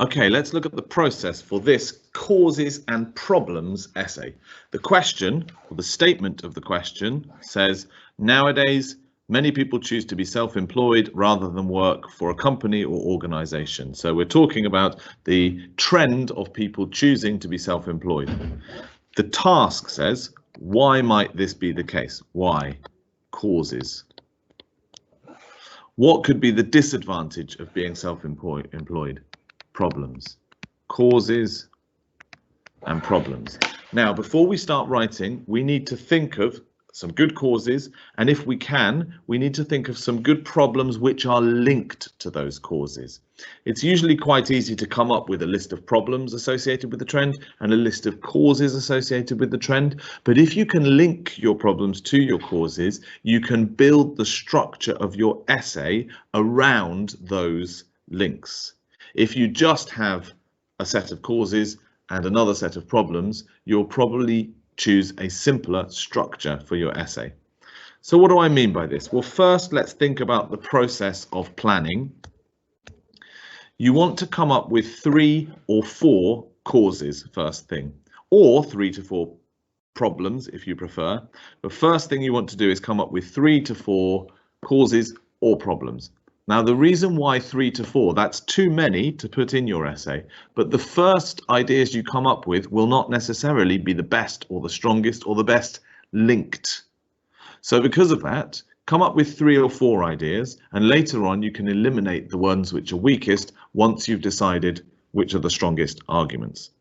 Okay, let's look at the process for this causes and problems essay. The question, or the statement of the question, says, nowadays, many people choose to be self-employed rather than work for a company or organization. So we're talking about the trend of people choosing to be self-employed. The task says, why might this be the case? Why? Causes. What could be the disadvantage of being self-employed? Problems. Causes and problems. Now, before we start writing, we need to think of some good causes, and if we can, we need to think of some good problems which are linked to those causes. It's usually quite easy to come up with a list of problems associated with the trend and a list of causes associated with the trend, but if you can link your problems to your causes, you can build the structure of your essay around those links. If you just have a set of causes and another set of problems, you'll probably choose a simpler structure for your essay. So what do I mean by this? Well, first, let's think about the process of planning. You want to come up with 3 or 4 causes first thing, or 3 to 4 problems if you prefer. The first thing you want to do is come up with 3 to 4 causes or problems. Now, the reason why 3 to 4, that's too many to put in your essay, but the first ideas you come up with will not necessarily be the best or the strongest or the best linked. So because of that, come up with 3 or 4 ideas, and later on you can eliminate the ones which are weakest once you've decided which are the strongest arguments.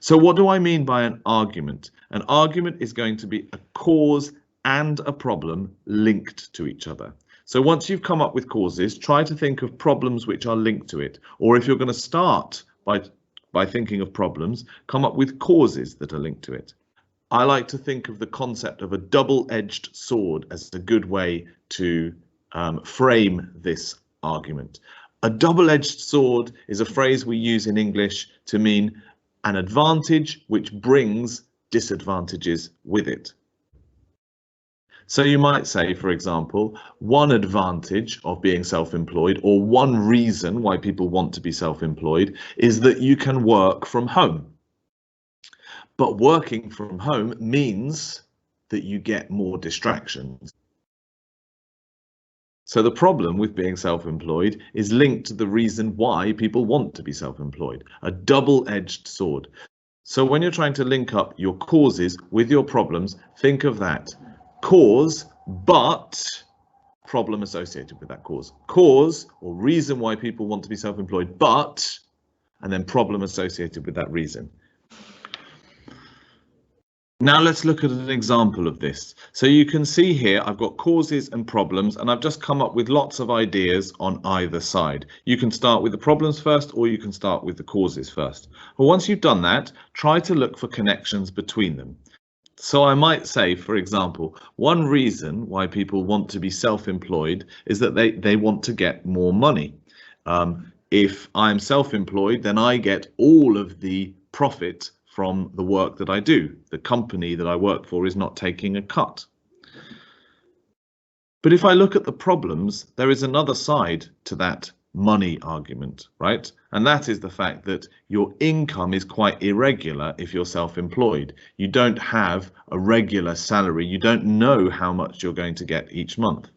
So what do I mean by an argument? An argument is going to be a cause and a problem linked to each other. So once you've come up with causes, try to think of problems which are linked to it. Or if you're going to start by thinking of problems, come up with causes that are linked to it. I like to think of the concept of a double-edged sword as a good way to frame this argument. A double-edged sword is a phrase we use in English to mean an advantage which brings disadvantages with it. So you might say, for example, one advantage of being self-employed, or one reason why people want to be self-employed, is that you can work from home. But working from home means that you get more distractions. So the problem with being self-employed is linked to the reason why people want to be self-employed, a double-edged sword. So when you're trying to link up your causes with your problems, think of that. Cause, but problem associated with that cause. Cause or reason why people want to be self-employed, but, and then problem associated with that reason. Now let's look at an example of this. So you can see here I've got causes and problems, and I've just come up with lots of ideas on either side. You can start with the problems first, or you can start with the causes first. Well, once you've done that, try to look for connections between them. So I might say, for example, one reason why people want to be self-employed is that they want to get more money. If I'm self-employed, then I get all of the profit from the work that I do. The company that I work for is not taking a cut. But if I look at the problems, there is another side to that money argument, right? And that is the fact that your income is quite irregular if you're self-employed. You don't have a regular salary. You don't know how much you're going to get each month.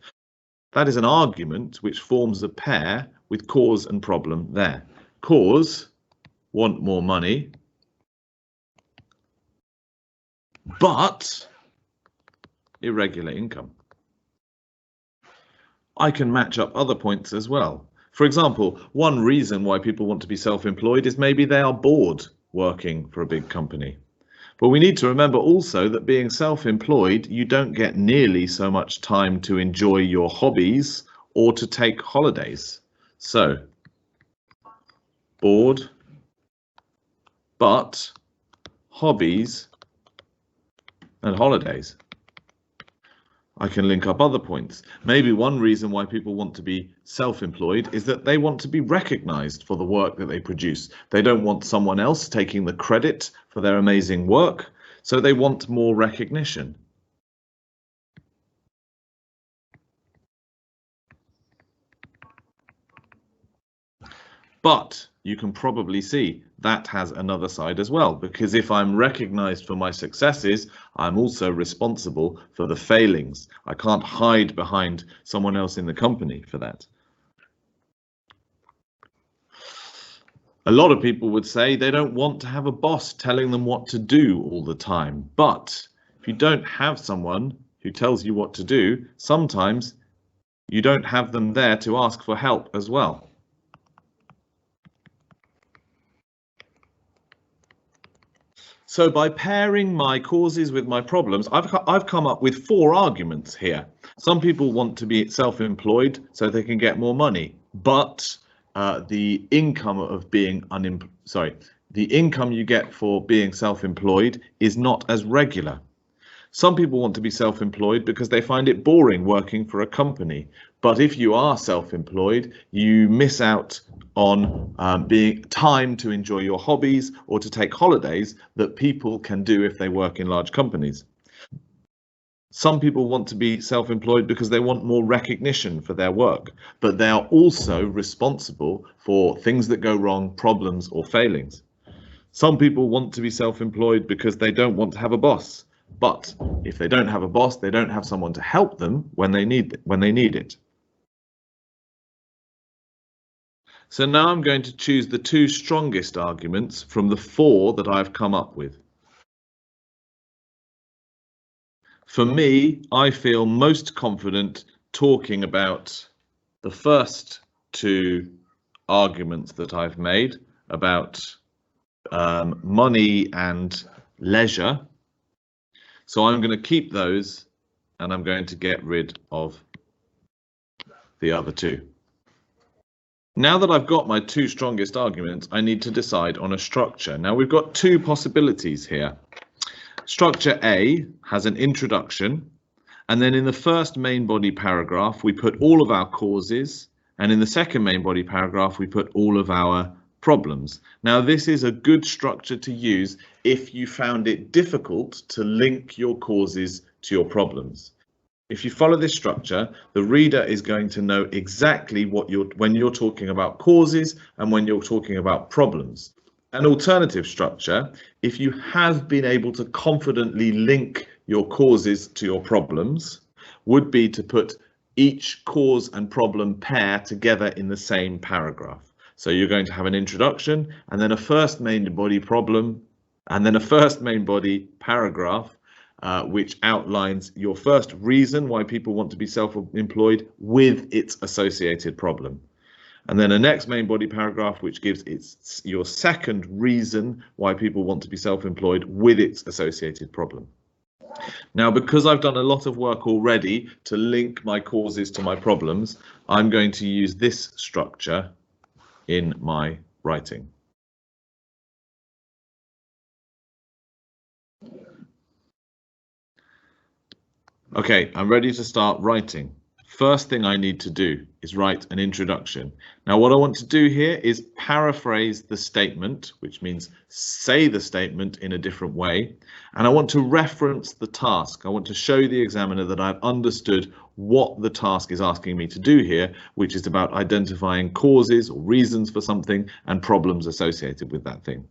That is an argument which forms a pair with cause and problem there. Cause, want more money, but irregular income. I can match up other points as well. For example, one reason why people want to be self-employed is maybe they are bored working for a big company. But we need to remember also that being self-employed, you don't get nearly so much time to enjoy your hobbies or to take holidays. So, bored, but hobbies and holidays. I can link up other points. Maybe one reason why people want to be self-employed is that they want to be recognized for the work that they produce. They don't want someone else taking the credit for their amazing work, so they want more recognition. But you can probably see that has another side as well, because if I'm recognized for my successes, I'm also responsible for the failings. I can't hide behind someone else in the company for that. A lot of people would say they don't want to have a boss telling them what to do all the time. But if you don't have someone who tells you what to do, sometimes you don't have them there to ask for help as well. So by pairing my causes with my problems, I've come up with 4 arguments here. Some people want to be self-employed so they can get more money, but the income of being the income you get for being self-employed is not as regular. Some people want to be self-employed because they find it boring working for a company. But if you are self-employed, you miss out on being time to enjoy your hobbies or to take holidays that people can do if they work in large companies. Some people want to be self-employed because they want more recognition for their work, but they are also responsible for things that go wrong, problems or failings. Some people want to be self-employed because they don't want to have a boss. But if they don't have a boss, they don't have someone to help them when they need it. So now I'm going to choose the 2 strongest arguments from the 4 that I've come up with. For me, I feel most confident talking about the first 2 arguments that I've made about money and leisure. So I'm going to keep those and I'm going to get rid of the other 2. Now that I've got my 2 strongest arguments, I need to decide on a structure. Now we've got 2 possibilities here. Structure A has an introduction, and then in the first main body paragraph, we put all of our causes, and in the second main body paragraph, we put all of our problems. Now, this is a good structure to use if you found it difficult to link your causes to your problems. If you follow this structure, the reader is going to know exactly what when you're talking about causes and when you're talking about problems. An alternative structure, if you have been able to confidently link your causes to your problems, would be to put each cause and problem pair together in the same paragraph. So you're going to have an introduction and then a first main body problem and then a first main body paragraph which outlines your first reason why people want to be self-employed with its associated problem. And then a next main body paragraph which gives your second reason why people want to be self-employed with its associated problem. Now, because I've done a lot of work already to link my causes to my problems, I'm going to use this structure in my writing. Okay, I'm ready to start writing. First thing I need to do is write an introduction. Now, what I want to do here is paraphrase the statement, which means say the statement in a different way. And I want to reference the task. I want to show the examiner that I've understood what the task is asking me to do here, which is about identifying causes or reasons for something and problems associated with that thing.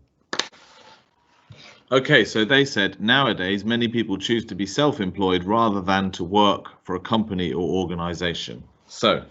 Okay, so they said nowadays many people choose to be self-employed rather than to work for a company or organization. So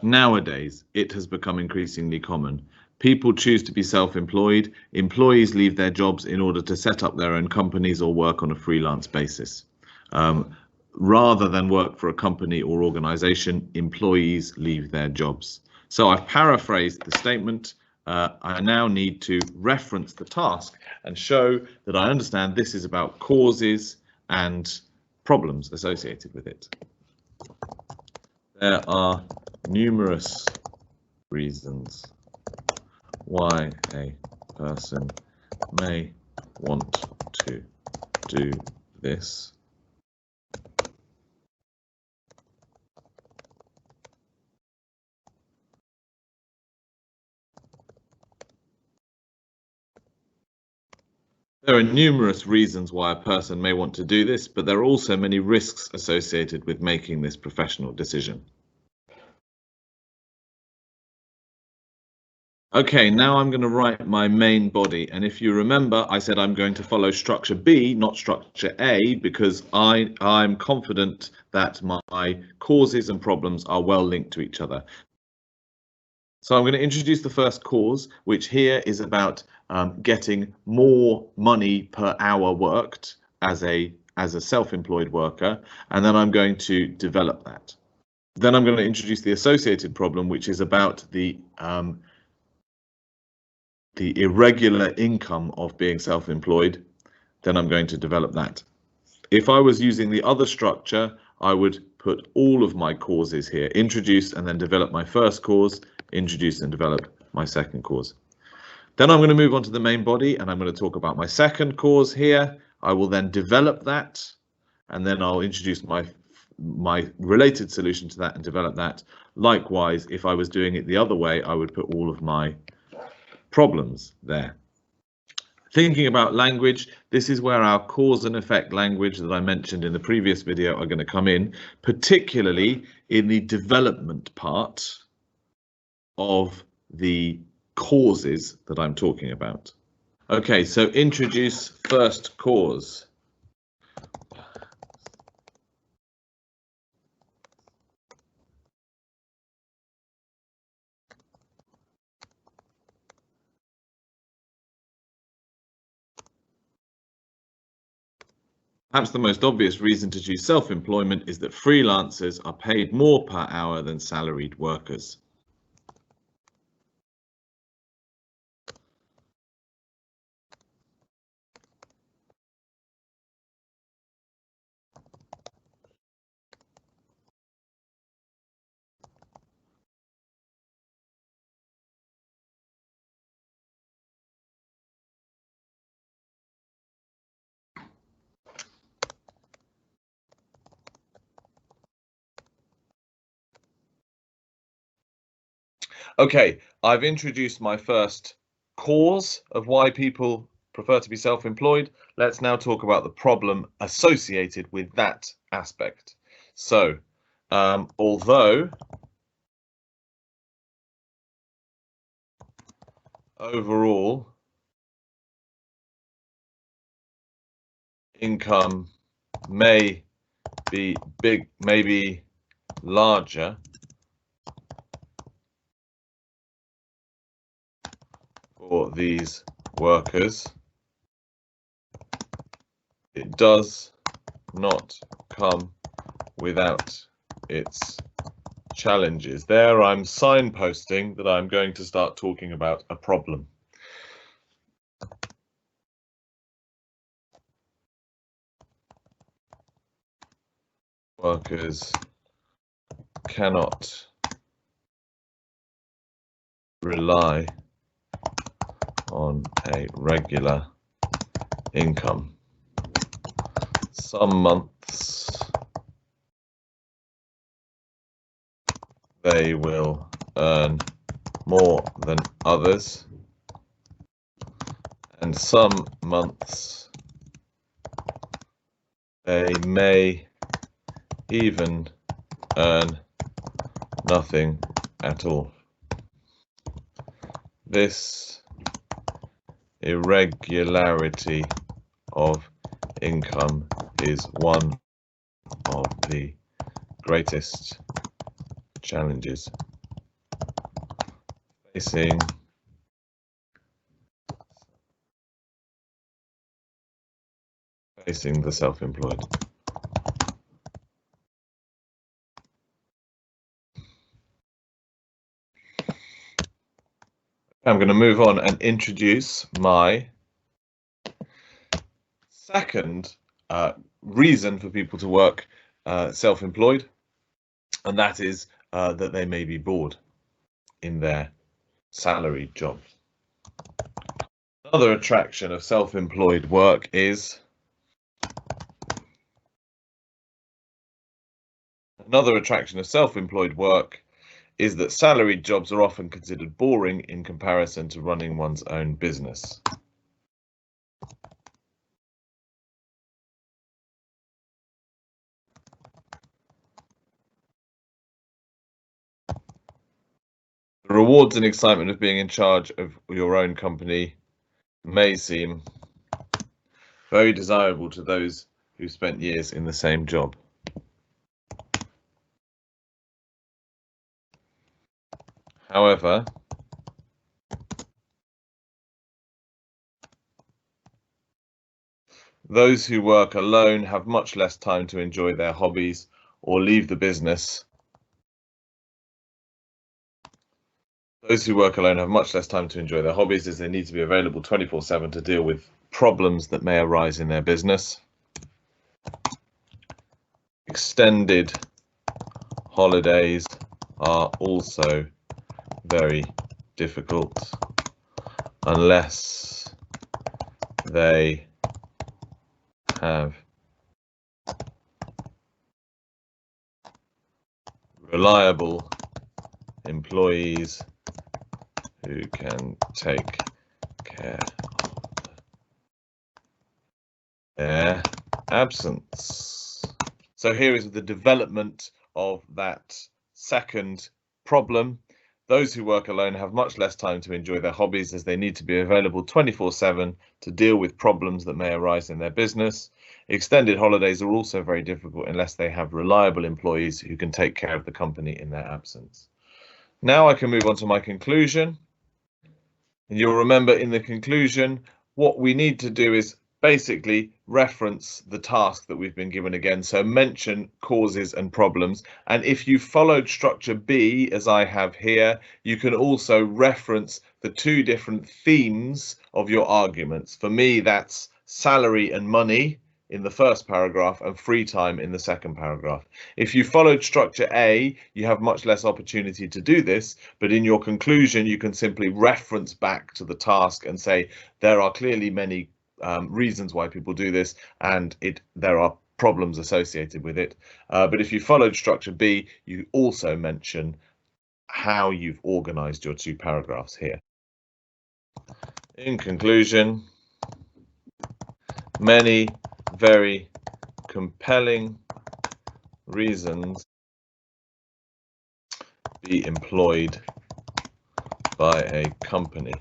nowadays, it has become increasingly common. People choose to be self-employed. Employees leave their jobs in order to set up their own companies or work on a freelance basis. Rather than work for a company or organization, employees leave their jobs. So I've paraphrased the statement I now need to reference the task and show that I understand this is about causes and problems associated with it. There are numerous reasons why a person may want to do this. There are numerous reasons why a person may want to do this, but there are also many risks associated with making this professional decision. Okay, now I'm going to write my main body, and if you remember, I said I'm going to follow structure B, not structure A, because I'm confident that my causes and problems are well linked to each other. So I'm going to introduce the first cause, which here is about getting more money per hour worked as a self-employed worker, and then I'm going to develop that. Then I'm going to introduce the associated problem, which is about the irregular income of being self-employed. Then I'm going to develop that. If I was using the other structure, I would put all of my causes here, introduce and then develop my first cause, introduce and develop my second cause. Then I'm going to move on to the main body, and I'm going to talk about my second cause here. I will then develop that, and then I'll introduce my related solution to that and develop that. Likewise, if I was doing it the other way, I would put all of my problems there. Thinking about language, this is where our cause and effect language that I mentioned in the previous video are going to come in, particularly in the development part of the causes that I'm talking about. Okay, so introduce first cause. Perhaps the most obvious reason to choose self-employment is that freelancers are paid more per hour than salaried workers. Okay, I've introduced my first cause of why people prefer to be self-employed. Let's now talk about the problem associated with that aspect. So, although overall income may be larger for these workers, it does not come without its challenges. There I'm signposting that I'm going to start talking about a problem. Workers cannot rely on a regular income. Some months they will earn more than others, and some months they may even earn nothing at all. This irregularity of income is one of the greatest challenges facing the self-employed. I'm going to move on and introduce my second reason for people to work self-employed, and that is that they may be bored in their salaried job. Another attraction of self-employed work is that salaried jobs are often considered boring in comparison to running one's own business. The rewards and excitement of being in charge of your own company may seem very desirable to those who spent years in the same job. However, those who work alone have much less time to enjoy their hobbies or leave the business. Those who work alone have much less time to enjoy their hobbies as they need to be available 24/7 to deal with problems that may arise in their business. Extended holidays are also very difficult unless they have reliable employees who can take care of their absence. So here is the development of that second problem. Those who work alone have much less time to enjoy their hobbies as they need to be available 24/7 to deal with problems that may arise in their business. Extended holidays are also very difficult unless they have reliable employees who can take care of the company in their absence. Now I can move on to my conclusion. And you'll remember in the conclusion, what we need to do is basically reference the task that we've been given again. So mention causes and problems. And if you followed structure B, as I have here, you can also reference the two different themes of your arguments. For me, that's salary and money in the first paragraph and free time in the second paragraph. If you followed structure A, you have much less opportunity to do this, but in your conclusion, you can simply reference back to the task and say, there are clearly many reasons why people do this, and there are problems associated with it. But if you followed structure B, you also mention how you've organized your two paragraphs here. In conclusion, many very compelling reasons to be employed by a company.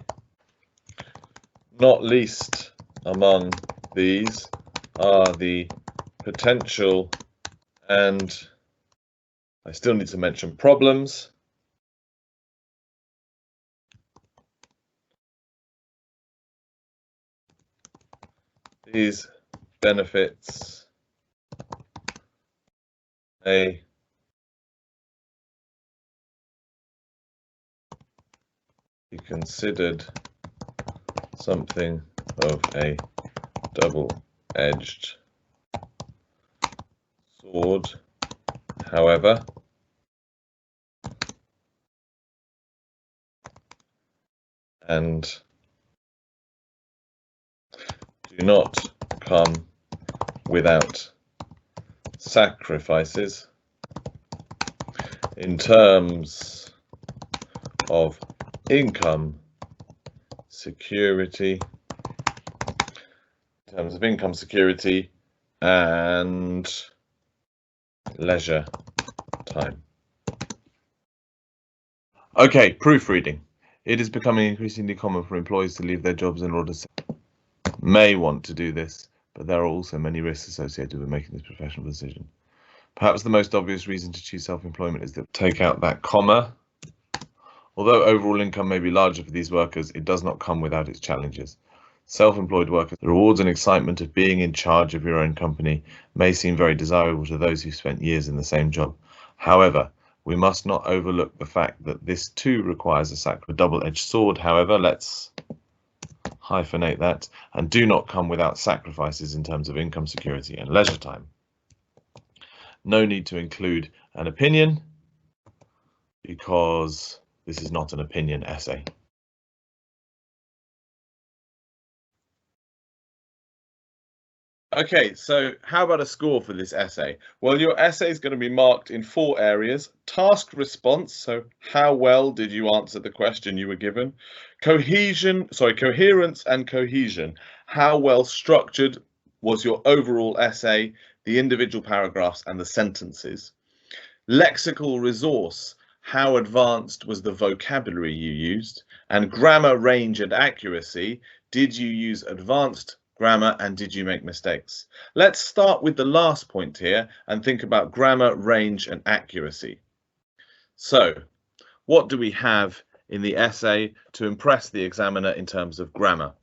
Not least among these are the potential, and I still need to mention problems. These benefits may be considered something of a double-edged sword, however, and do not come without sacrifices in terms of income security, and leisure time. Okay, proofreading. It is becoming increasingly common for employees to leave their jobs in order to may want to do this, but there are also many risks associated with making this professional decision. Perhaps the most obvious reason to choose self-employment is to take out that comma. Although overall income may be larger for these workers, it does not come without its challenges. Self-employed workers, the rewards and excitement of being in charge of your own company may seem very desirable to those who spent years in the same job. However, We must not overlook the fact that this too requires a double-edged sword. However, let's hyphenate that, and do not come without sacrifices in terms of income security and leisure time. No need to include an opinion because this is not an opinion essay. Okay, so how about a score for this essay? Well, your essay is going to be marked in 4 areas. Task response, so how well did you answer the question you were given? Coherence and cohesion. How well structured was your overall essay, the individual paragraphs and the sentences? Lexical resource, how advanced was the vocabulary you used? And grammar range and accuracy, did you use advanced grammar and did you make mistakes? Let's start with the last point here and think about grammar, range and accuracy. So, what do we have in the essay to impress the examiner in terms of grammar?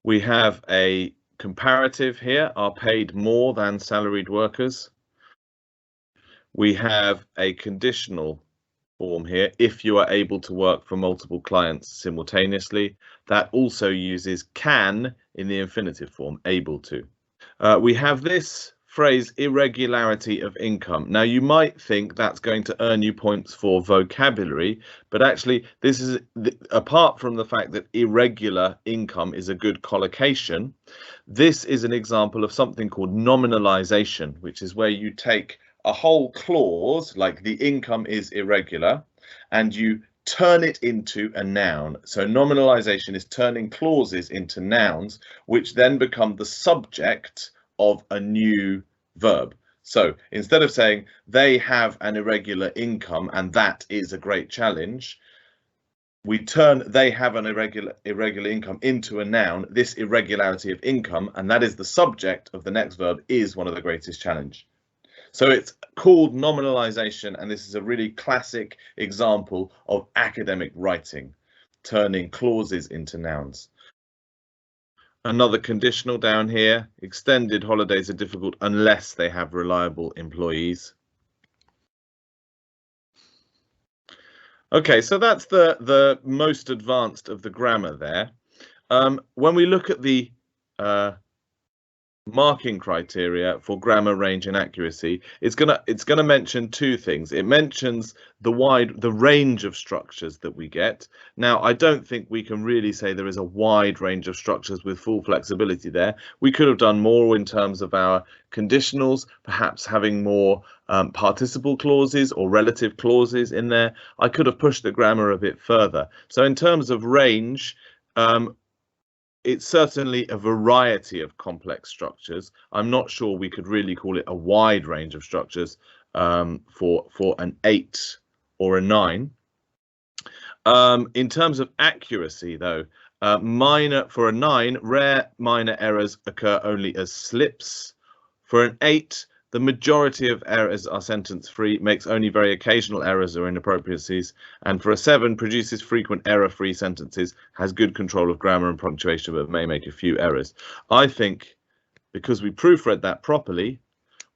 We have a comparative here, are paid more than salaried workers. We have a conditional form here, if you are able to work for multiple clients simultaneously. That also uses can in the infinitive form, able to. We have this phrase, irregularity of income. Now, you might think that's going to earn you points for vocabulary, but actually this is, apart from the fact that irregular income is a good collocation, this is an example of something called nominalization, which is where you take a whole clause, like the income is irregular, and you turn it into a noun. So nominalization is turning clauses into nouns, which then become the subject of a new verb. So instead of saying they have an irregular income and that is a great challenge, we turn they have an irregular income into a noun, this irregularity of income, and that is the subject of the next verb, is one of the greatest challenge. So it's called nominalization, and this is a really classic example of academic writing, turning clauses into nouns. Another conditional down here, extended holidays are difficult unless they have reliable employees. Okay, so that's the most advanced of the grammar there. When we look at the marking criteria for grammar, range and accuracy, it's gonna mention 2 things. It mentions the range of structures that we get. Now, I don't think we can really say there is a wide range of structures with full flexibility there. We could have done more in terms of our conditionals, perhaps having more participle clauses or relative clauses in there. I could have pushed the grammar a bit further. So in terms of range, it's certainly a variety of complex structures. I'm not sure we could really call it a wide range of structures for an 8 or a 9. In terms of accuracy, though, for a 9, rare minor errors occur only as slips. For an 8, the majority of errors are sentence-free, makes only very occasional errors or inappropriacies, and for a 7, produces frequent error-free sentences, has good control of grammar and punctuation, but may make a few errors. I think because we proofread that properly,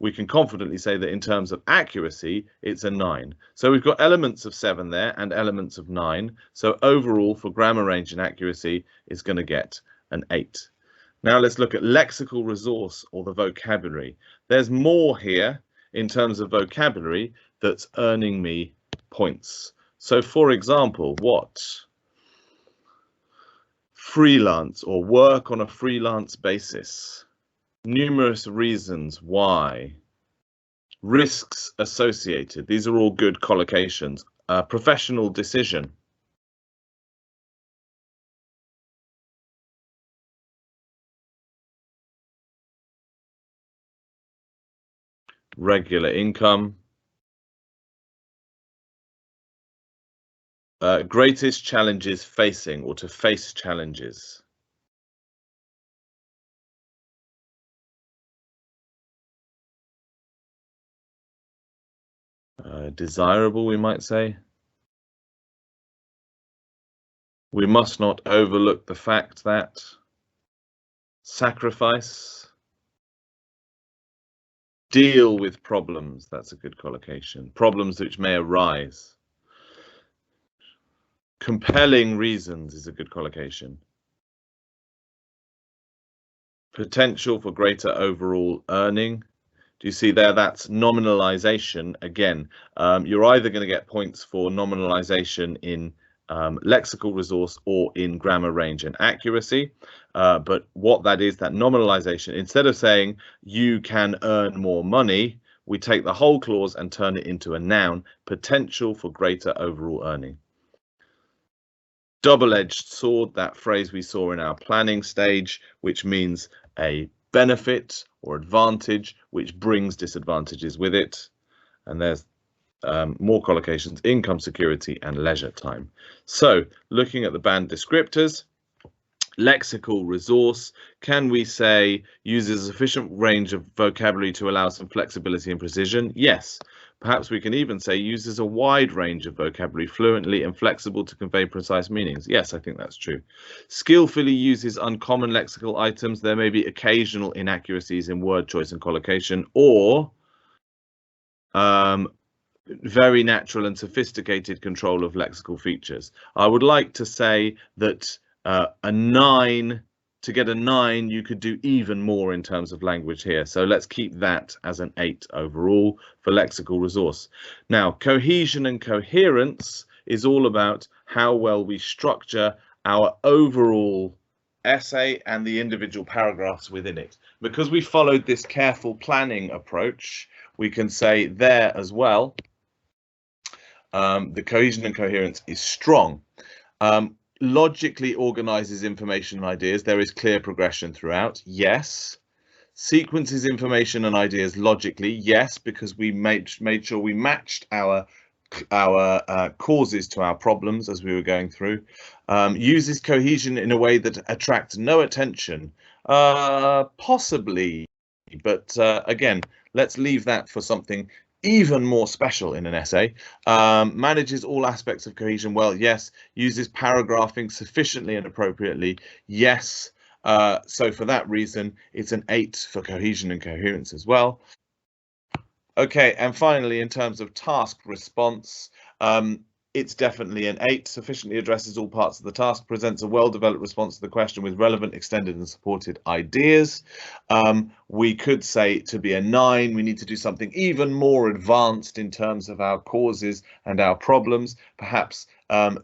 we can confidently say that in terms of accuracy, it's a 9. So we've got elements of 7 there and elements of 9. So overall, for grammar, range and accuracy, it's going to get an 8. Now let's look at lexical resource, or the vocabulary. There's more here in terms of vocabulary that's earning me points. So for example, what? Freelance, or work on a freelance basis. Numerous reasons why. Risks associated. These are all good collocations. Professional decision. Regular income. Greatest challenges facing, or to face challenges. Desirable, we might say. We must not overlook the fact that. Sacrifice. Deal with problems, that's a good collocation. Problems which may arise. Compelling reasons is a good collocation. Potential for greater overall earning. Do you see there? That's nominalization. Again, you're either going to get points for nominalization in lexical resource or in grammar range and accuracy. But what that is, that nominalization, instead of saying you can earn more money, we take the whole clause and turn it into a noun, potential for greater overall earning. Double-edged sword, that phrase we saw in our planning stage, which means a benefit or advantage which brings disadvantages with it. And there's more collocations: income security and leisure time. So looking at the band descriptors, lexical resource, can we say uses a sufficient range of vocabulary to allow some flexibility and precision? Yes. Perhaps we can even say uses a wide range of vocabulary fluently and flexible to convey precise meanings. Yes, I think that's true. Skillfully uses uncommon lexical items. There may be occasional inaccuracies in word choice and collocation, or very natural and sophisticated control of lexical features. I would like to say that a 9, to get a 9, you could do even more in terms of language here. So let's keep that as an 8 overall for lexical resource. Now, cohesion and coherence is all about how well we structure our overall essay and the individual paragraphs within it. Because we followed this careful planning approach, we can say there as well, the cohesion and coherence is strong. Logically organizes information and ideas. There is clear progression throughout. Yes. Sequences information and ideas logically. Yes, because we made sure we matched our causes to our problems as we were going through. Uses cohesion in a way that attracts no attention. Possibly, but again, let's leave that for something even more special in an essay. Manages all aspects of cohesion well. Yes. Uses paragraphing sufficiently and appropriately. Yes. So for that reason, it's an 8 for cohesion and coherence as well. Okay, and finally, in terms of task response, it's definitely an 8, sufficiently addresses all parts of the task, presents a well-developed response to the question with relevant, extended and supported ideas. We could say to be a 9, we need to do something even more advanced in terms of our causes and our problems, perhaps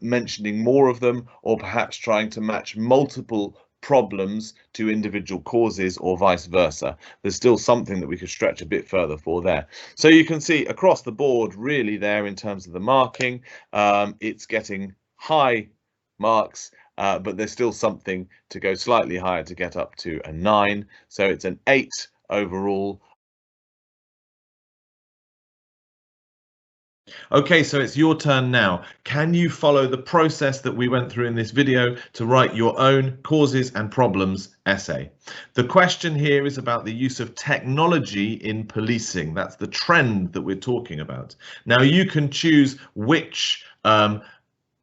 mentioning more of them, or perhaps trying to match multiple problems to individual causes or vice versa. There's still something that we could stretch a bit further for there. So you can see across the board really there in terms of the marking, it's getting high marks, but there's still something to go slightly higher to get up to a 9. So it's an 8 overall. Okay, so it's your turn now. Can you follow the process that we went through in this video to write your own causes and problems essay? The question here is about the use of technology in policing. That's the trend that we're talking about. Now you can choose which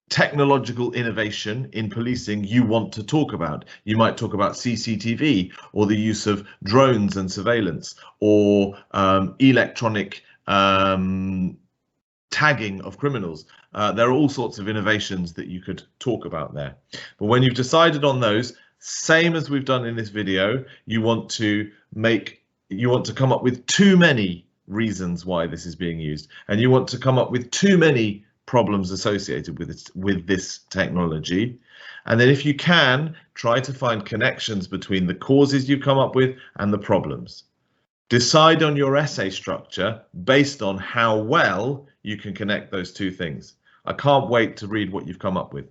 technological innovation in policing you want to talk about. You might talk about CCTV or the use of drones and surveillance, or electronic tagging of criminals. There are all sorts of innovations that you could talk about there. But when you've decided on those, same as we've done in this video, you want to come up with too many reasons why this is being used, and you want to come up with too many problems associated with this technology. And then if you can, try to find connections between the causes you've come up with and the problems. Decide on your essay structure based on how well you can connect those two things. I can't wait to read what you've come up with.